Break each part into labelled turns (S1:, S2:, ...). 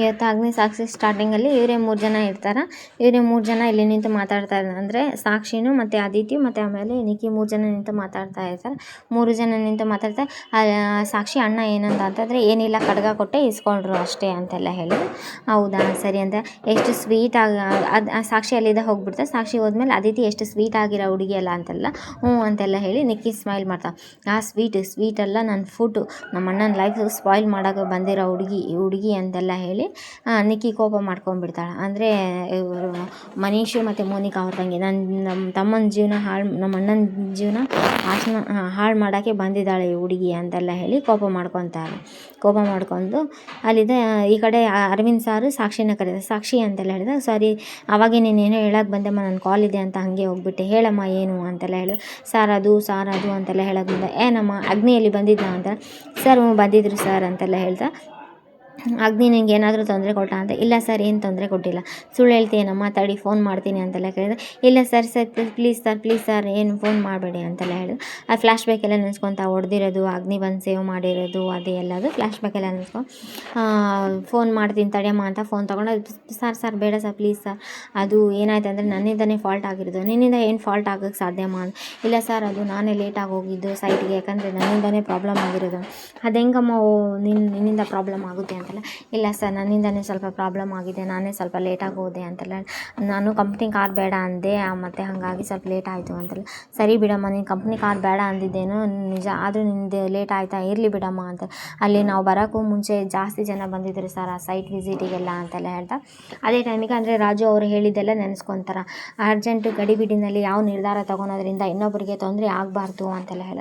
S1: ಇವತ್ತು ಅಗ್ನಿ ಸಾಕ್ಷಿ ಸ್ಟಾರ್ಟಿಂಗಲ್ಲಿ ಇವರೇ 3 ಜನ ಇರ್ತಾರೆ. ಇವರೇ 3 ಜನ ಇಲ್ಲಿ ನಿಂತು ಮಾತಾಡ್ತಾ ಇದ್ದಾರೆ. ಅಂದರೆ ಸಾಕ್ಷಿನೂ ಮತ್ತು ಆದಿತ್ಯ ಮತ್ತು ಆಮೇಲೆ ನಿಕ್ಕಿ 3 ಜನ ನಿಂತು ಮಾತಾಡ್ತಾ ಇರ್ತಾರೆ. 3 ಜನ ನಿಂತು ಮಾತಾಡ್ತಾ ಸಾಕ್ಷಿ ಅಣ್ಣ ಏನಂತ ಅಂತಂದರೆ, ಏನಿಲ್ಲ ಖಡ್ಗ ಕೊಟ್ಟೆ ಇಸ್ಕೊಂಡ್ರು ಅಷ್ಟೇ ಅಂತೆಲ್ಲ ಹೇಳಿದ್ರು. ಹೌದಾ ಸರಿ ಅಂತ ಎಷ್ಟು ಸ್ವೀಟಾಗಿ ಅದು ಸಾಕ್ಷಿ ಅಲ್ಲಿಂದ ಹೋಗ್ಬಿಡ್ತಾರೆ. ಸಾಕ್ಷಿ ಹೋದ್ಮೇಲೆ ಆದಿತ್ಯ ಎಷ್ಟು ಸ್ವೀಟ್ ಆಗಿರೋ ಹುಡುಗಿ ಅಲ್ಲ ಅಂತೆಲ್ಲ ಅಂತೆಲ್ಲ ಹೇಳಿ ನಿಕ್ಕಿ ಸ್ಮೈಲ್ ಮಾಡ್ತಾಳೆ. ಆ ಸ್ವೀಟಲ್ಲ ನನ್ನ ಫುಡ್ಡು, ನಮ್ಮ ಅಣ್ಣನ ಲೈಫ್ ಸ್ಪಾಯ್ಲ್ ಮಾಡೋಕೆ ಬಂದಿರೋ ಹುಡುಗಿ ಅಂತೆಲ್ಲ ಹೇಳಿ ನಿಕ್ಕಿ ಕೋಪ ಮಾಡ್ಕೊಂಡ್ಬಿಡ್ತಾಳೆ. ಅಂದರೆ ಇವರು ಮನೀಷು ಮತ್ತು ಮೋನಿಕಾ ಅವ್ರ ತಂಗಿ, ನಮ್ಮ ತಮ್ಮನ ಜೀವನ ನಮ್ಮ ಅಣ್ಣನ ಜೀವನ ಹಾಳು ಮಾಡೋಕ್ಕೆ ಬಂದಿದ್ದಾಳೆ ಈ ಹುಡುಗಿ ಅಂತೆಲ್ಲ ಹೇಳಿ ಕೋಪ ಮಾಡ್ಕೊಂಡು ಅಲ್ಲಿದ್ದ ಈ ಕಡೆ ಅರವಿಂದ್ ಸಾರು ಸಾಕ್ಷಿನ ಕರೀತಾರೆ. ಸಾಕ್ಷಿ ಅಂತೆಲ್ಲ ಹೇಳಿದ, ಸಾರಿ ಅವಾಗೆ ನೀನೇನೋ ಹೇಳಕ್ಕೆ ಬಂದೆಮ್ಮ, ನನ್ನ ಕಾಲ್ ಇದೆ ಅಂತ ಹಾಗೆ ಹೋಗ್ಬಿಟ್ಟೆ, ಹೇಳಮ್ಮ ಏನು ಅಂತೆಲ್ಲ ಹೇಳು. ಸಾರ್ ಅದು ಅಂತೆಲ್ಲ ಹೇಳಕ್ಕೆ ಬಂದೆ. ಏನಮ್ಮ ಅಗ್ನಿಯಲ್ಲಿ ಬಂದಿದ್ದ ಅಂತ, ಸರ್ ಬಂದಿದ್ರು ಸರ್ ಅಂತೆಲ್ಲ ಹೇಳ್ತಾ, ಅಗ್ನಿ ನಿಂಗೆ ಏನಾದರೂ ತೊಂದರೆ ಕೊಟ್ಟ ಅಂತ. ಇಲ್ಲ ಸರ್ ಏನು ತೊಂದರೆ ಕೊಟ್ಟಿಲ್ಲ. ಸುಳ್ಳು ಹೇಳ್ತೀನಮ್ಮ, ತಡಿ ಫೋನ್ ಮಾಡ್ತೀನಿ ಅಂತೆಲ್ಲ ಕೇಳಿದೆ. ಇಲ್ಲ ಸರ್ ಪ್ಲೀಸ್ ಸರ್ ಏನು ಫೋನ್ ಮಾಡಬೇಡಿ ಅಂತೆಲ್ಲ ಹೇಳಿದ್ರು. ಆ ಫ್ಲ್ಯಾಶ್ ಬ್ಯಾಕ್ ಎಲ್ಲ ನೆನೆಸ್ಕೊತಾ ಹೊಡೆದಿರೋದು, ಅಗ್ನಿ ಬಂದು ಸೇವ್ ಮಾಡಿರೋದು, ಅದೇ ಎಲ್ಲದು ಫ್ಲ್ಯಾಶ್ ಬ್ಯಾಕ್ ಎಲ್ಲ ನೆನೆಸ್ಕೊಂಡು ಫೋನ್ ಮಾಡ್ತೀನಿ ತಡೆಯಮ್ಮ ಅಂತ ಫೋನ್ ತೊಗೊಂಡು, ಸರ್ ಬೇಡ ಸರ್ ಪ್ಲೀಸ್ ಸರ್, ಅದು ಏನಾಯ್ತು ಅಂದರೆ ನನ್ನಿಂದನೇ ಫಾಲ್ಟ್ ಆಗಿರೋದು. ನಿನ್ನಿಂದ ಏನು ಫಾಲ್ಟ್ ಆಗೋಕ್ಕೆ ಸಾಧ್ಯಮ್ಮ? ಇಲ್ಲ ಸರ್ ಅದು ನಾನೇ ಲೇಟಾಗಿ ಹೋಗಿದ್ದು ಸೈಟ್ಗೆ, ಯಾಕಂದರೆ ನನ್ನಿಂದನೇ ಪ್ರಾಬ್ಲಮ್ ಆಗಿರೋದು. ಅದು ಹೆಂಗಮ್ಮ ನಿನ್ನಿಂದ ಪ್ರಾಬ್ಲಮ್ ಆಗುತ್ತೆ ಅಂತೆಲ್ಲ. ಇಲ್ಲ ಸರ್ ನನ್ನಿಂದನೇ ಸ್ವಲ್ಪ ಪ್ರಾಬ್ಲಮ್ ಆಗಿದೆ, ನಾನೇ ಸ್ವಲ್ಪ ಲೇಟಾಗಿ ಹೋದೆ ಅಂತೆಲ್ಲ. ನಾನು ಕಂಪ್ನಿ ಕಾರ್ ಬೇಡ ಅಂದೆ, ಮತ್ತು ಹಾಗಾಗಿ ಸ್ವಲ್ಪ ಲೇಟ್ ಆಯಿತು ಅಂತೆಲ್ಲ. ಸರಿ ಬಿಡಮ್ಮ, ನೀನು ಕಂಪ್ನಿ ಕಾರ್ ಬೇಡ ಅಂದಿದ್ದೇನು ನಿಜ, ಆದರೂ ನಿಂದು ಲೇಟ್ ಆಯಿತಾ, ಇರಲಿ ಬಿಡಮ್ಮ ಅಂತ. ಅಲ್ಲಿ ನಾವು ಬರೋಕ್ಕೂ ಮುಂಚೆ ಜಾಸ್ತಿ ಜನ ಬಂದಿದ್ದರು ಸರ್ ಆ ಸೈಟ್ ವಿಸಿಟಿಗೆಲ್ಲ ಅಂತೆಲ್ಲ ಹೇಳ್ತಾ, ಅದೇ ಟೈಮಿಗೆ ಅಂದರೆ ರಾಜು ಅವರು ಹೇಳಿದ್ದೆಲ್ಲ ನೆನೆಸ್ಕೊತಾರೆ. ಅರ್ಜೆಂಟು ಗಡಿಬಿಡಿನಲ್ಲಿ ಯಾವ ನಿರ್ಧಾರ ತೊಗೊಳೋದ್ರಿಂದ ಇನ್ನೊಬ್ಬರಿಗೆ ತೊಂದರೆ ಆಗಬಾರ್ದು ಅಂತೆಲ್ಲ ಹೇಳ,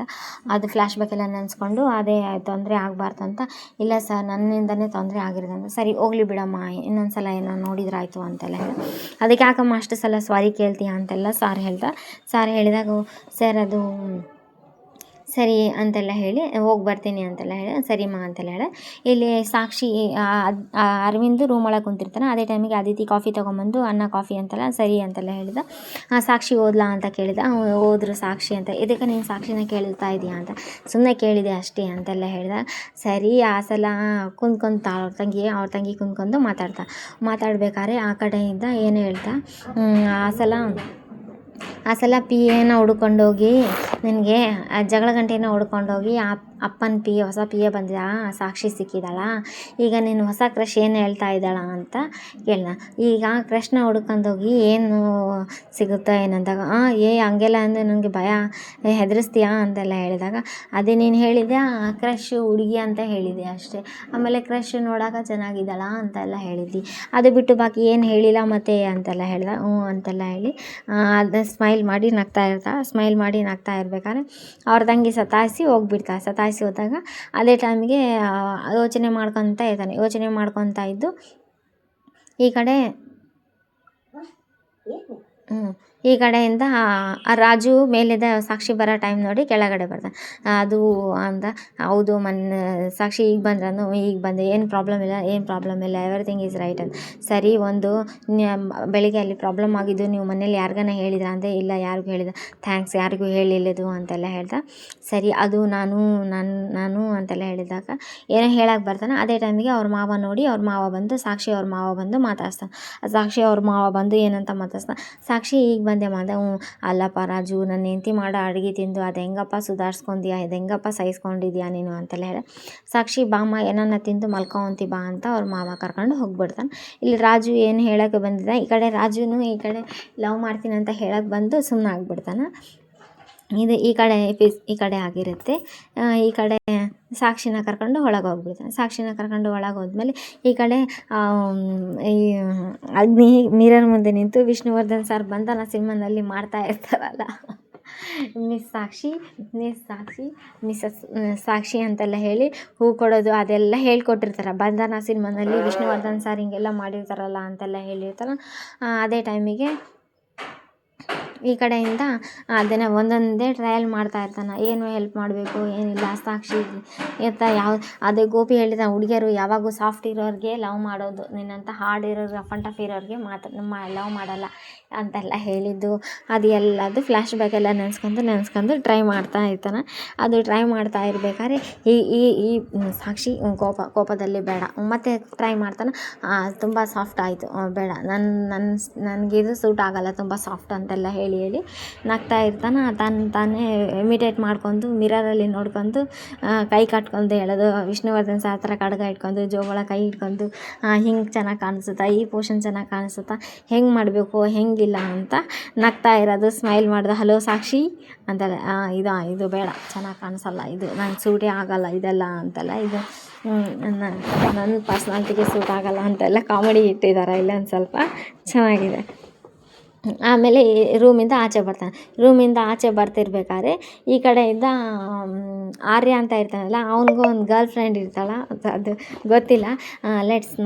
S1: ಅದು ಫ್ಲ್ಯಾಶ್ ಬ್ಯಾಕ್ ಎಲ್ಲ ನೆನೆಸ್ಕೊಂಡು ಅದೇ ತೊಂದರೆ ಆಗಬಾರ್ದು ಅಂತ. ಇಲ್ಲ ಸರ್ ನನ್ನಿಂದನೇ ತೊಂದರೆ ಆಗಿರೋದಂತ. ಸರಿ ಹೋಗ್ಲಿ ಬಿಡಮ್ಮ, ಇನ್ನೊಂದು ಸಲ ಏನೋ ನೋಡಿದ್ರಾಯ್ತು ಅಂತೆಲ್ಲ ಹೇಳಿ, ಅದಕ್ಕೆ ಯಾಕಮ್ಮ ಅಷ್ಟು ಸಲ ಸಾರಿ ಕೇಳ್ತೀಯ ಅಂತೆಲ್ಲ ಸಾರ್ ಹೇಳಿದಾಗ, ಸರ್ ಅದು ಸರಿ ಅಂತೆಲ್ಲ ಹೇಳಿ ಹೋಗಿ ಬರ್ತೀನಿ ಅಂತೆಲ್ಲ ಹೇಳಿ, ಸರಿಮ್ಮ ಅಂತೆಲ್ಲ ಹೇಳಿ. ಇಲ್ಲಿ ಸಾಕ್ಷಿ ಅರವಿಂದ್ ರೂಮ್ ಒಳಗೆ ಕುಂತಿರ್ತಾನೆ. ಅದೇ ಟೈಮಿಗೆ ಆದಿತ್ಯ ಕಾಫಿ ತೊಗೊಂಬಂದು ಅಣ್ಣ ಕಾಫಿ ಅಂತೆಲ್ಲ ಸರಿ ಅಂತೆಲ್ಲ ಹೇಳಿದ. ಸಾಕ್ಷಿ ಓದ್ಲಾ ಅಂತ ಕೇಳಿದ. ಹೋದ್ರು ಸಾಕ್ಷಿ ಅಂತ. ಇದಕ್ಕೆ ನೀನು ಸಾಕ್ಷಿನ ಕೇಳ್ತಾ ಇದೀಯಾ ಅಂತ. ಸುಮ್ಮನೆ ಕೇಳಿದೆ ಅಷ್ಟೇ ಅಂತೆಲ್ಲ ಹೇಳಿದ. ಸರಿ ಆ ಸಲ ಕುಂತ್ಕೊಂತ ಅವ್ರ ತಂಗಿ ಕುಂತ್ಕೊಂಡು ಮಾತಾಡ್ಬೇಕಾದ್ರೆ ಆ ಕಡೆಯಿಂದ ಏನು ಹೇಳ್ತಾ, ಆ ಸಲ ಪಿ ಎನ ಹುಡ್ಕೊಂಡೋಗಿ ನಿನಗೆ ಜಗಳ ಗಂಟೆನ ಹುಡ್ಕೊಂಡೋಗಿ ಅಪ್ಪನ ಪಿ ಎ ಹೊಸ ಪಿ ಎ ಬಂದಿದ ಸಾಕ್ಷಿ ಸಿಕ್ಕಿದಾಳ, ಈಗ ನೀನು ಹೊಸ ಕ್ರಶ್ ಏನು ಹೇಳ್ತಾ ಇದ್ದಾಳ ಅಂತ ಕೇಳಿದ. ಈಗ ಕ್ರಶ್ನ ಹುಡ್ಕೊಂಡೋಗಿ ಏನು ಸಿಗುತ್ತಾ ಏನಂದಾಗ, ಹಂಗೆಲ್ಲ ಅಂದರೆ ನನಗೆ ಭಯ, ಹೆದರಿಸ್ತೀಯಾ ಅಂತೆಲ್ಲ ಹೇಳಿದಾಗ, ಅದೇ ನೀನು ಹೇಳಿದೆ ಕ್ರಶ್ ಹುಡುಗಿ ಅಂತ ಹೇಳಿದೆ ಅಷ್ಟೇ, ಆಮೇಲೆ ಕ್ರಶ್ ನೋಡೋಕೆ ಚೆನ್ನಾಗಿದ್ದಾಳ ಅಂತೆಲ್ಲ ಹೇಳಿದ್ದಿ, ಅದು ಬಿಟ್ಟು ಬಾಕಿ ಏನು ಹೇಳಿಲ್ಲ ಮತ್ತೆ ಅಂತೆಲ್ಲ ಹೇಳ್ದ. ಅಂತೆಲ್ಲ ಹೇಳಿ ಅದು ಸ್ಮೈಲ್ ಮಾಡಿ ನಗ್ತಾ ಇರ್ಬೇಕಾದ್ರೆ ಅವ್ರ ತಂಗಿ ಸತಾಯಿಸಿ ಹೋದಾಗ ಅದೇ ಟೈಮಿಗೆ ಯೋಚನೆ ಮಾಡ್ಕೊತಾ ಇದ್ದು ಈ ಕಡೆಯಿಂದ ರಾಜು ಮೇಲಿಂದ ಸಾಕ್ಷಿ ಬರೋ ಟೈಮ್ ನೋಡಿ ಕೆಳಗಡೆ ಬರ್ತಾನೆ. ಅದು ಅಂತ, ಹೌದು ಸಾಕ್ಷಿ ಈಗ ಬಂದೆ, ಏನು ಪ್ರಾಬ್ಲಮ್ ಇಲ್ಲ, ಎವ್ರಿಥಿಂಗ್ ಈಸ್ ರೈಟ್ ಅಂತ. ಸರಿ ಒಂದು ಬೆಳಿಗ್ಗೆ ಅಲ್ಲಿ ಪ್ರಾಬ್ಲಮ್ ಆಗಿದ್ದು ನೀವು ಮನೇಲಿ ಯಾರಿಗಾನ ಹೇಳಿದ್ರ ಅಂದರೆ, ಇಲ್ಲ ಯಾರಿಗೂ ಹೇಳಿದ, ಥ್ಯಾಂಕ್ಸ್ ಯಾರಿಗೂ ಹೇಳಿಲ್ಲದು ಅಂತೆಲ್ಲ ಹೇಳ್ದ. ಸರಿ ಅದು ನಾನು ಅಂತೆಲ್ಲ ಹೇಳಿದಾಗ ಏನೋ ಹೇಳಕ್ಕೆ ಬರ್ತಾನೆ. ಅದೇ ಟೈಮಿಗೆ ಅವ್ರ ಮಾವ ಬಂದು ಸಾಕ್ಷಿ ಅವ್ರ ಮಾವ ಬಂದು ಮಾತಾಡ್ಸ್ತಾನೆ. ಸಾಕ್ಷಿ ಅವ್ರ ಮಾವ ಬಂದು ಏನಂತ ಮಾತಾಡ್ಸ್ತಾನೆ, ಸಾಕ್ಷಿ ಈಗ ಬಂದೆ ಮಾದ. ಅಲ್ಲಪ್ಪ ರಾಜು, ನನ್ನ ಹೆಂಡತಿ ಮಾಡೋ ಅಡುಗೆ ತಿಂದು ಅದು ಹೆಂಗಪ್ಪ ಸುಧಾರಿಸ್ಕೊಂಡ್ಯಾ, ಇದು ಹೆಂಗಪ್ಪ ಸಹಿಸ್ಕೊಂಡಿದ್ಯಾ ನೀನು ಅಂತೆಲ್ಲ ಹೇಳಿ, ಸಾಕ್ಷಿ ಬಾಮ್ಮ ಏನನ್ನ ತಿಂದು ಮಲ್ಕೊಂತಿ ಬಾ ಅಂತ ಅವ್ರ ಮಾವ ಕರ್ಕೊಂಡು ಹೋಗ್ಬಿಡ್ತಾನೆ. ಇಲ್ಲಿ ರಾಜು ಏನು ಹೇಳೋಕ್ಕೆ ಬಂದಿದ್ದ, ಈ ಕಡೆ ರಾಜುನು ಈ ಕಡೆ ಲವ್ ಮಾಡ್ತೀನಿ ಅಂತ ಹೇಳಕ್ಕೆ ಬಂದು ಸುಮ್ಮನೆ ಆಗ್ಬಿಡ್ತಾನೆ. ಇದು ಈ ಕಡೆ ಆಗಿರುತ್ತೆ. ಈ ಕಡೆ ಸಾಕ್ಷಿನ ಕರ್ಕೊಂಡು ಒಳಗೆ ಹೋಗ್ಬಿಡ್ತಾನೆ. ಸಾಕ್ಷಿನ ಕರ್ಕೊಂಡು ಒಳಗೆ ಹೋದ್ಮೇಲೆ ಈ ಕಡೆ ಈ ಅಗ್ನಿ ಮಿರರ್ ಮುಂದೆ ನಿಂತು ವಿಷ್ಣುವರ್ಧನ್ ಸರ್ ಬಂಧನ ಸಿನಿಮಾನಲ್ಲಿ ಮಾಡ್ತಾ ಇರ್ತಾರಲ್ಲ, ಮಿಸಸ್ ಸಾಕ್ಷಿ ಅಂತೆಲ್ಲ ಹೇಳಿ ಹೂ ಕೊಡೋದು ಅದೆಲ್ಲ ಹೇಳ್ಕೊಟ್ಟಿರ್ತಾರೆ. ಬಂಧನ ಸಿನಿಮಾನಲ್ಲಿ ವಿಷ್ಣುವರ್ಧನ್ ಸರ್ ಹಿಂಗೆಲ್ಲ ಮಾಡಿರ್ತಾರಲ್ಲ ಅಂತೆಲ್ಲ ಹೇಳಿರ್ತಾರೆ. ಅದೇ ಟೈಮಿಗೆ ಈ ಕಡೆಯಿಂದ ಅದನ್ನು ಒಂದೊಂದೇ ಟ್ರಯಲ್ ಮಾಡ್ತಾ ಇರ್ತಾನೆ, ಏನು ಹೆಲ್ಪ್ ಮಾಡಬೇಕು ಏನಿಲ್ಲ. ಸಾಕ್ಷಿ ಅದೇ ಗೋಪಿ ಹೇಳಿದ ಹುಡುಗಿಯರು ಯಾವಾಗೂ ಸಾಫ್ಟ್ ಇರೋರಿಗೆ ಲವ್ ಮಾಡೋದು, ನಿನ್ನಂಥ ಹಾರ್ಡ್ ಇರೋರು ರಫ್ ಆ್ಯಂಡ್ ಟಫ್ ಇರೋರಿಗೆ ಲವ್ ಮಾಡಲ್ಲ ಅಂತೆಲ್ಲ ಹೇಳಿದ್ದು. ಅದು ಎಲ್ಲದು ಫ್ಲ್ಯಾಶ್ ಬ್ಯಾಕ್ ಎಲ್ಲ ನೆನೆಸ್ಕೊಂಡು ಟ್ರೈ ಮಾಡ್ತಾ ಇರ್ತಾನೆ. ಅದು ಟ್ರೈ ಮಾಡ್ತಾ ಇರಬೇಕಾದ್ರೆ ಈ ಸಾಕ್ಷಿ ಕೋಪದಲ್ಲಿ ಬೇಡ ಮತ್ತೆ ಟ್ರೈ ಮಾಡ್ತಾನೆ. ತುಂಬ ಸಾಫ್ಟ್ ಆಯಿತು, ಬೇಡ ನನಗಿದು ಸೂಟ್ ಆಗಲ್ಲ ತುಂಬ ಸಾಫ್ಟ್ ಅಂತೆಲ್ಲ ಹೇಳಿ ನಗ್ತಾ ಇರ್ತಾನೆ. ತಾನೇ ಇಮಿಟೇಟ್ ಮಾಡ್ಕೊಂಡು ಮಿರರಲ್ಲಿ ನೋಡ್ಕೊಂಡು ಕೈ ಕಟ್ಕೊಂಡು ಹೇಳೋದು, ವಿಷ್ಣುವರ್ಧನ್ ಸರ್ ಹತ್ರ ಕಡ್ಗ ಇಟ್ಕೊಂಡು ಜೋಗಳ ಕೈ ಇಟ್ಕೊಂಡು ಹಿಂಗೆ ಚೆನ್ನಾಗಿ ಕಾಣಿಸುತ್ತಾ, ಈ ಪೋರ್ಷನ್ ಚೆನ್ನಾಗಿ ಕಾಣಿಸುತ್ತಾ, ಹೆಂಗೆ ಮಾಡಬೇಕು ಹೆಂಗಿಲ್ಲ ಅಂತ ನಗ್ತಾ ಇರೋದು. ಸ್ಮೈಲ್ ಮಾಡಿದೆ, ಹಲೋ ಸಾಕ್ಷಿ ಅಂತೆಲ್ಲ, ಇದು ಬೇಡ ಚೆನ್ನಾಗಿ ಕಾಣಿಸಲ್ಲ, ಇದು ನಂಗೆ ಸೂಟೇ ಆಗಲ್ಲ ಇದೆಲ್ಲ ಅಂತೆಲ್ಲ, ಇದು ನನ್ನ ಪರ್ಸ್ನಾಲಿಟಿಗೆ ಸೂಟ್ ಆಗಲ್ಲ ಅಂತೆಲ್ಲ ಕಾಮಿಡಿ ಇಟ್ಟಿದ್ದಾರೆ ಇಲ್ಲ ಒಂದು ಸ್ವಲ್ಪ ಚೆನ್ನಾಗಿದೆ. ಆಮೇಲೆ ರೂಮಿಂದ ಆಚೆ ಬರ್ತಿರ್ಬೇಕಾದ್ರೆ ಈ ಕಡೆಯಿಂದ ಆರ್ಯ ಅಂತ ಇರ್ತಾನಲ್ಲ, ಅವನಿಗೂ ಒಂದು ಗರ್ಲ್ ಫ್ರೆಂಡ್ ಇರ್ತಾಳೆ, ಅದು ಗೊತ್ತಿಲ್ಲ.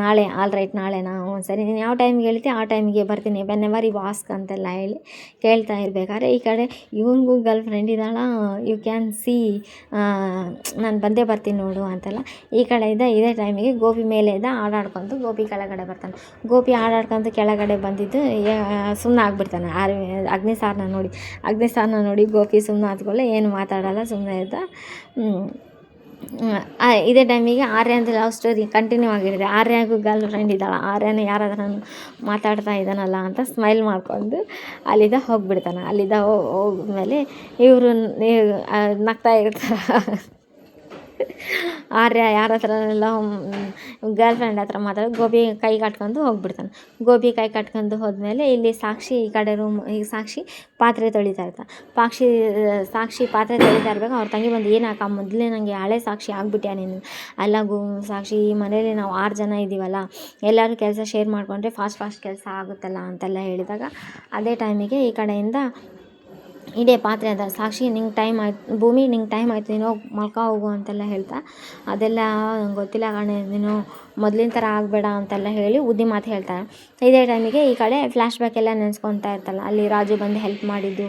S1: ನಾಳೆ ಆಲ್ರೈಟ್ ನಾಳೆ ನಾವು ಸರಿ ನೀನು ಯಾವ ಟೈಮಿಗೆ ಹೇಳ್ತೀವಿ ಆ ಟೈಮಿಗೆ ಬರ್ತೀನಿ, ವೆನ್ಎವರ್ ಯು ಆಸ್ಕ್ ಅಂತೆಲ್ಲ ಹೇಳಿ ಕೇಳ್ತಾ ಇರಬೇಕಾದ್ರೆ ಈ ಕಡೆ ಇವನಿಗೂ ಗರ್ಲ್ ಫ್ರೆಂಡ್ ಇದ್ದಾಳ, ಯು ಕ್ಯಾನ್ ಸಿ ನಾನು ಬಂದೇ ಬರ್ತೀನಿ ನೋಡು ಅಂತೆಲ್ಲ. ಈ ಕಡೆಯಿಂದ ಇದೇ ಟೈಮಿಗೆ ಗೋಪಿ ಮೇಲೆಯಿಂದ ಆಡಾಡ್ಕೊಂಡು ಗೋಪಿ ಕೆಳಗಡೆ ಬರ್ತಾನೆ. ಗೋಪಿ ಆಡಾಡ್ಕೊಂಡು ಕೆಳಗಡೆ ಬಂದಿದ್ದು ಸುಮ್ಮನೆ ಆಗ್ಬಿಡ್ತಾನೆ. ಅಗ್ನಿ ಸಾರನ್ನ ನೋಡಿ ಗೋಪಿ ಸುಮ್ಮನೆ ಆದ್ಕೊಳ್ಳೆ, ಏನು ಮಾತಾಡಲ್ಲ, ಸುಮ್ಮನೆ ಇದ್ದ. ಇದೇ ಟೈಮಿಗೆ ಆರ್ಯಂದು ಲವ್ ಸ್ಟೋರಿ ಕಂಟಿನ್ಯೂ ಆಗಿರುತ್ತೆ. ಆರ್ಯಾಗೂ ಗರ್ಲ್ ಫ್ರೆಂಡ್ ಇದ್ದಾಳೆ, ಆರ್ಯನ ಯಾರಾದ್ರೂ ಮಾತಾಡ್ತಾ ಇದ್ದಾನಲ್ಲ ಅಂತ ಸ್ಮೈಲ್ ಮಾಡ್ಕೊಂಡು ಅಲ್ಲಿಂದ ಹೋಗ್ಬಿಡ್ತಾನೆ. ಅಲ್ಲಿಂದ ಹೋದ್ಮೇಲೆ ಇವರು ನಗ್ತಾ ಇರ್ತಾರೆ. ಆರ್ಯ ಯಾರ ಹತ್ರನೆಲ್ಲ ಗರ್ಲ್ ಫ್ರೆಂಡ್ ಹತ್ರ ಮಾತಾಡೋದು, ಗೋಪಿ ಕೈ ಕಟ್ಕೊಂಡು ಹೋಗ್ಬಿಡ್ತಾನೆ. ಗೋಪಿ ಕೈ ಕಟ್ಕೊಂಡು ಹೋದ್ಮೇಲೆ ಇಲ್ಲಿ ಸಾಕ್ಷಿ ಈ ಕಡೆ ಸಾಕ್ಷಿ ಪಾತ್ರೆ ತೊಳಿತಾ ಇರ್ತಾನೆ. ಸಾಕ್ಷಿ ಪಾತ್ರೆ ತೊಳಿತಾ ಇರ್ಬೇಕು. ಅವ್ರ ತಂಗಿ ಬಂದು ಏನಾಕ ಮೊದಲೇ ನನಗೆ ಹಳೆ ಸಾಕ್ಷಿ ಆಗ್ಬಿಟ್ಯಾ ನೀನು, ಅಲ್ಲ ಸಾಕ್ಷಿ ಈ ಮನೇಲಿ ನಾವು 6 ಜನ ಇದ್ದೀವಲ್ಲ, ಎಲ್ಲರೂ ಕೆಲಸ ಶೇರ್ ಮಾಡಿಕೊಂಡ್ರೆ ಫಾಸ್ಟ್ ಕೆಲಸ ಆಗುತ್ತಲ್ಲ ಅಂತೆಲ್ಲ ಹೇಳಿದಾಗ ಅದೇ ಟೈಮಿಗೆ ಈ ಕಡೆಯಿಂದ ಇಡೇ ಪಾತ್ರೆ ಅದ ಸಾಕ್ಷಿ ನಿಂಗೆ ಟೈಮ್ ಆಯ್ತು, ಭೂಮಿ ನಿಂಗೆ ಟೈಮ್ ಆಯ್ತು, ನೀನು ಹೋಗಿ ಮಲ್ಕೋ ಹೋಗು ಅಂತೆಲ್ಲ ಹೇಳ್ತಾ, ಅದೆಲ್ಲ ನಂಗೆ ಗೊತ್ತಿಲ್ಲ ಕಣೆ, ನೀನು ಮೊದಲಿನ ಥರ ಆಗಬೇಡ ಅಂತೆಲ್ಲ ಹೇಳಿ ಉದ್ದಿ ಮಾತು ಹೇಳ್ತಾರೆ. ಇದೇ ಟೈಮಿಗೆ ಈ ಕಡೆ ಫ್ಲ್ಯಾಶ್ ಬ್ಯಾಕ್ ಎಲ್ಲ ನೆನೆಸ್ಕೊತಾ ಇರ್ತಲ್ಲ, ಅಲ್ಲಿ ರಾಜು ಬಂದು ಹೆಲ್ಪ್ ಮಾಡಿದ್ದು,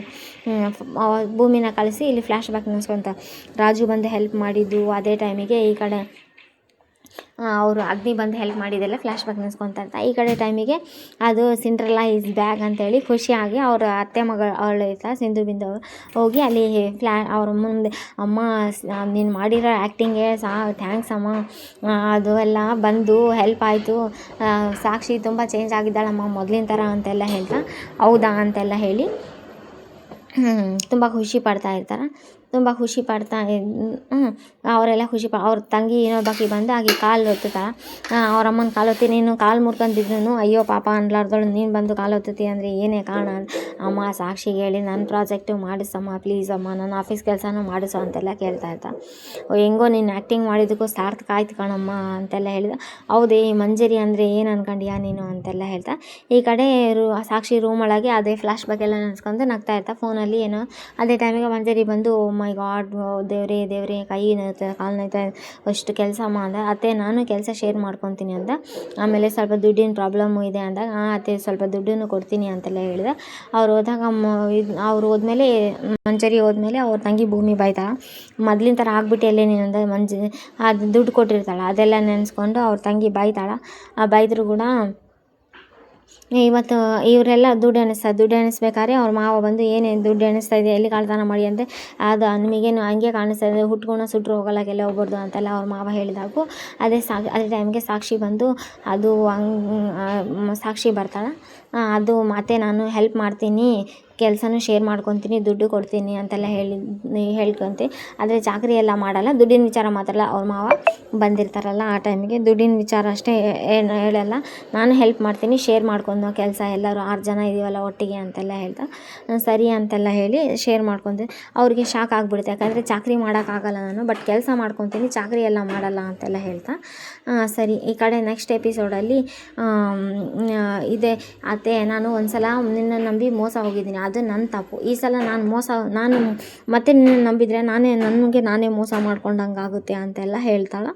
S1: ಭೂಮಿನ ಕಳಿಸಿ ಇಲ್ಲಿ ಫ್ಲ್ಯಾಶ್ ಬ್ಯಾಕ್ ನೆನೆಸ್ಕೊತ ರಾಜು ಬಂದು ಹೆಲ್ಪ್ ಮಾಡಿದ್ದು. ಅದೇ ಟೈಮಿಗೆ ಈ ಕಡೆ ಅವರು ಅಗ್ನಿ ಬಂದು ಹೆಲ್ಪ್ ಮಾಡಿದ್ದೆಲ್ಲ ಫ್ಲ್ಯಾಶ್ ಬ್ಯಾಕ್ ನೆನೆಸ್ಕೊತಾ ಇರ್ತಾರೆ. ಈ ಕಡೆ ಟೈಮಿಗೆ ಅದು ಸಿಂಡ್ರೆಲ್ಲಾ ಈಸ್ ಬ್ಯಾಗ್ ಅಂತೇಳಿ ಖುಷಿಯಾಗಿ ಅವ್ರ ಅತ್ತೆ ಮಗಳು ಅವಳು ಇರ್ತಾರೆ ಸಿಂಧು ಬಿಂದು ಹೋಗಿ ಅಲ್ಲಿ ಅವ್ರ ಮುಂದೆ, ಅಮ್ಮ ನೀನು ಮಾಡಿರೋ ಆ್ಯಕ್ಟಿಂಗ್ಗೆ ಥ್ಯಾಂಕ್ಸ್ ಅಮ್ಮ, ಅದು ಎಲ್ಲ ಬಂದು ಹೆಲ್ಪ್ ಆಯಿತು, ಸಾಕ್ಷಿ ತುಂಬ ಚೇಂಜ್ ಆಗಿದ್ದಾಳಮ್ಮ ಮೊದಲಿನ ಥರ ಅಂತೆಲ್ಲ ಹೇಳ್ತಾ, ಹೌದಾ ಅಂತೆಲ್ಲ ಹೇಳಿ ತುಂಬ ಖುಷಿ ಪಡ್ತಾ ಇರ್ತಾರೆ. ಅವರೆಲ್ಲ ಅವ್ರ ತಂಗಿ ಇನ್ನೊಬ್ಬಾಕಿ ಬಂದು ಆಕೆ ಕಾಲು ಒತ್ತುತ್ತಾಳೆ. ಅವ್ರ ಅಮ್ಮನ ಕಾಲು ಒತ್ತಿ, ನೀನು ಕಾಲು ಮುರ್ಕೊಂಡಿದ್ರು ಅಯ್ಯೋ ಪಾಪ ಅನ್ಲಾರ್ದಳು, ನೀನು ಬಂದು ಕಾಲು ಒತ್ತುತ್ತಿ ಅಂದರೆ ಏನೇ ಕಾರಣ? ಅಮ್ಮ ಸಾಕ್ಷಿಗೆ ಹೇಳಿ ನನ್ನ ಪ್ರಾಜೆಕ್ಟು ಮಾಡಿಸಮ್ಮ ಪ್ಲೀಸ್ ಅಮ್ಮ, ನನ್ನ ಆಫೀಸ್ ಕೆಲಸನೂ ಮಾಡಿಸೋ ಅಂತೆಲ್ಲ ಕೇಳ್ತಾ ಇರ್ತಾ. ಹೆಂಗೋ ನೀನು ಆ್ಯಕ್ಟಿಂಗ್ ಮಾಡಿದ್ದಕ್ಕೂ ಸಾರ್ಥಕ ಆಯ್ತು ಕಣಮ್ಮ ಅಂತೆಲ್ಲ ಹೇಳಿದ. ಹೌದೇ ಮಂಜರಿ ಅಂದರೆ ಏನು ಅನ್ಕೊಂಡಿಯಾ ನೀನು ಅಂತೆಲ್ಲ ಹೇಳ್ತಾ ಈ ಕಡೆ ಸಾಕ್ಷಿ ರೂಮ್ ಒಳಗೆ ಅದೇ ಫ್ಲ್ಯಾಶ್ ಬ್ಯಾಕ್ ಎಲ್ಲ ನೆನೆಸ್ಕೊಂಡು ನಗ್ತಾ ಇರ್ತಾ ಫೋನಲ್ಲಿ ಏನೋ. ಅದೇ ಟೈಮಿಗೆ ಮಂಜರಿ ಬಂದು ಮೈ ಗಾಡ್ ದೇವ್ರೆ ಕೈ ನೋಯ್ತಾ ಕಾಲು ನೋಯ್ತಾ ಅಷ್ಟು ಕೆಲಸ ಅಂದ. ಅತ್ತೆ ನಾನು ಕೆಲಸ ಶೇರ್ ಮಾಡ್ಕೊತೀನಿ ಅಂದ. ಆಮೇಲೆ ಸ್ವಲ್ಪ ದುಡ್ಡಿನ ಪ್ರಾಬ್ಲಮ್ಮು ಇದೆ ಅಂದಾಗ ಅತ್ತೆ ಸ್ವಲ್ಪ ದುಡ್ಡನ್ನು ಕೊಡ್ತೀನಿ ಅಂತೆಲ್ಲ ಹೇಳಿದ. ಅವ್ರು ಹೋದ್ಮೇಲೆ ಮಂಜರಿ ಹೋದ್ಮೇಲೆ ಅವ್ರ ತಂಗಿ ಭೂಮಿ ಬೈತಾಳೆ, ಮೊದಲಿನ ಥರ ಆಗ್ಬಿಟ್ಟೆಲ್ಲೇ ನೀನು ಅಂದ. ಅದು ದುಡ್ಡು ಕೊಟ್ಟಿರ್ತಾಳೆ ಅದೆಲ್ಲ ನೆನೆಸ್ಕೊಂಡು ಅವ್ರ ತಂಗಿ ಬೈತಾಳೆ. ಬೈದರೂ ಕೂಡ ಇವತ್ತು ಇವರೆಲ್ಲ ದುಡ್ಡು ಎಣಿಸ್ಬೇಕಾದ್ರೆ ಅವ್ರ ಮಾವ ಬಂದು ಏನೇನು ದುಡ್ಡು ಎಣಿಸ್ತಾ ಇದೆ, ಎಲ್ಲಿ ಕಳ್ತನ ಮಾಡಿ ಅಂತೆ, ಅದು ನಿಮಗೇನು ಹಂಗೆ ಕಾಣಿಸ್ತಾ ಇದೆ, ಹುಟ್ಕೊಂಡು ಸುಟ್ಟರು ಹೋಗಲ್ಲ ಕೆಲ ಹೋಗ್ಬಾರ್ದು ಅಂತೆಲ್ಲ ಅವ್ರ ಮಾವ ಹೇಳಿದಾಗೂ ಅದೇ ಟೈಮ್ಗೆ ಸಾಕ್ಷಿ ಬಂದು ಅದು ಸಾಕ್ಷಿ ಬರ್ತಾಳೆ. ಅದು ಮತ್ತೆ ನಾನು ಹೆಲ್ಪ್ ಮಾಡ್ತೀನಿ, ಕೆಲಸನೂ ಶೇರ್ ಮಾಡ್ಕೊತೀನಿ, ದುಡ್ಡು ಕೊಡ್ತೀನಿ ಅಂತೆಲ್ಲ ಹೇಳ್ಕೊಂತೆ. ಆದರೆ ಚಾಕರಿ ಎಲ್ಲ ಮಾಡಲ್ಲ, ದುಡ್ಡಿನ ವಿಚಾರ ಮಾತ್ರಲ್ಲ. ಅವ್ರ ಮಾವ ಬಂದಿರ್ತಾರಲ್ಲ ಆ ಟೈಮಿಗೆ ದುಡ್ಡಿನ ವಿಚಾರ ಅಷ್ಟೇ ಏನು ಹೇಳಲ್ಲ, ನಾನು ಹೆಲ್ಪ್ ಮಾಡ್ತೀನಿ, ಶೇರ್ ಮಾಡ್ಕೊಂಡು ಕೆಲಸ ಎಲ್ಲರೂ 6 ಜನ ಇದೀವಲ್ಲ ಒಟ್ಟಿಗೆ ಅಂತೆಲ್ಲ ಹೇಳ್ತಾ ಸರಿ ಅಂತೆಲ್ಲ ಹೇಳಿ ಶೇರ್ ಮಾಡ್ಕೊತೀನಿ. ಅವ್ರಿಗೆ ಶಾಕ್ ಆಗಿಬಿಡುತ್ತೆ, ಯಾಕಂದರೆ ಚಾಕರಿ ಮಾಡೋಕ್ಕಾಗಲ್ಲ ನಾನು, ಬಟ್ ಕೆಲಸ ಮಾಡ್ಕೊತೀನಿ, ಚಾಕರಿ ಎಲ್ಲ ಮಾಡಲ್ಲ ಅಂತೆಲ್ಲ ಹೇಳ್ತಾ ಸರಿ. ಈ ಕಡೆ ನೆಕ್ಸ್ಟ್ ಎಪಿಸೋಡಲ್ಲಿ ಇದೆ, ಅತ್ತೆ ನಾನು ಒಂದು ಸಲ ನಿನ್ನ ನಂಬಿ ಮೋಸ ಹೋಗಿದ್ದೀನಿ, ಅದು ನನ್ನ ತಪ್ಪು. ಈ ಸಲ ನಾನು ಮತ್ತೆ ನಿನ್ನ ನಂಬಿದರೆ ನನಗೆ ನಾನೇ ಮೋಸ ಮಾಡ್ಕೊಂಡಂಗೆ ಆಗುತ್ತೆ ಅಂತೆಲ್ಲ ಹೇಳ್ತಾಳೆ.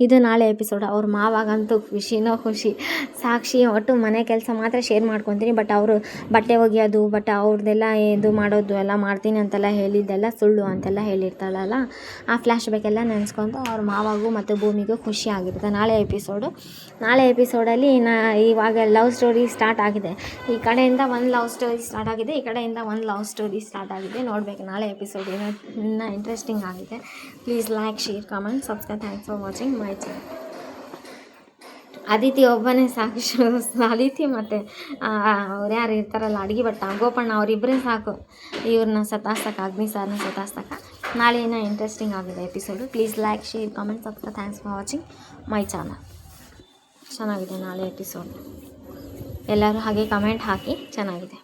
S1: ಇದು ನಾಳೆ ಎಪಿಸೋಡ್. ಅವ್ರ ಮಾವಾಗಂತೂ ಖುಷಿನೋ ಖುಷಿ. ಸಾಕ್ಷಿ ಒಟ್ಟು ಮನೆ ಕೆಲಸ ಮಾತ್ರ ಶೇರ್ ಮಾಡ್ಕೊತೀನಿ, ಬಟ್ ಅವರು ಬಟ್ಟೆ ಒಗೆಯೋದು ಅವ್ರದ್ದೆಲ್ಲ ಇದು ಮಾಡೋದು ಎಲ್ಲ ಮಾಡ್ತೀನಿ ಅಂತೆಲ್ಲ ಹೇಳಿದ್ದೆಲ್ಲ ಸುಳ್ಳು ಅಂತೆಲ್ಲ ಹೇಳಿರ್ತಾಳಲ್ಲ, ಆ ಫ್ಲ್ಯಾಶ್ ಬ್ಯಾಕೆಲ್ಲ ನೆನೆಸ್ಕೊಂಡು ಅವ್ರ ಮಾವಾಗೂ ಮತ್ತು ಭೂಮಿಗೂ ಖುಷಿ ಆಗಿರುತ್ತೆ. ನಾಳೆ ಎಪಿಸೋಡಲ್ಲಿ ಇವಾಗ ಲವ್ ಸ್ಟೋರಿ ಸ್ಟಾರ್ಟ್ ಆಗಿದೆ. ಈ ಕಡೆಯಿಂದ ಒಂದು ಲವ್ ಸ್ಟೋರಿ ಸ್ಟಾರ್ಟ್ ಆಗಿದೆ, ಈ ಕಡೆಯಿಂದ ಒಂದು ಲವ್ ಸ್ಟೋರಿ ಸ್ಟಾರ್ಟ್ ಆಗಿದೆ. ನೋಡಬೇಕು ನಾಳೆ ಎಪಿಸೋಡ್ ಇನ್ನೂ ಇಂಟ್ರೆಸ್ಟಿಂಗ್ ಆಗಿದೆ. Please like, share, comment, subscribe. Thanks for watching my channel. Aditi ಒಬ್ಬನೇ ಸಾಕು. ಅದಿತಿ ಮತ್ತು ಅವ್ರು ಯಾರು ಇರ್ತಾರಲ್ಲ ಅಡುಗೆ ಭಟ್ಟ ಗೋಪಣ್ಣ, ಅವರಿಬ್ಬರೇ ಸಾಕು ಇವ್ರನ್ನ ಸತಾಸ್ತಕ್ಕ, ಅಗ್ನಿ ಸಾರನ್ನ ಸತಾಸ್ತಕ್ಕ. ನಾಳೆ ಇನ್ನೂ ಇಂಟ್ರೆಸ್ಟಿಂಗ್ ಆಗಿದೆ episode. Please like, share, comment, subscribe. Thanks for watching my channel. ಚೆನ್ನಾಗಿದೆ ನಾಳೆ ಎಪಿಸೋಡ್. ಎಲ್ಲರೂ ಹಾಗೆ ಕಮೆಂಟ್ ಹಾಕಿ. ಚೆನ್ನಾಗಿದೆ.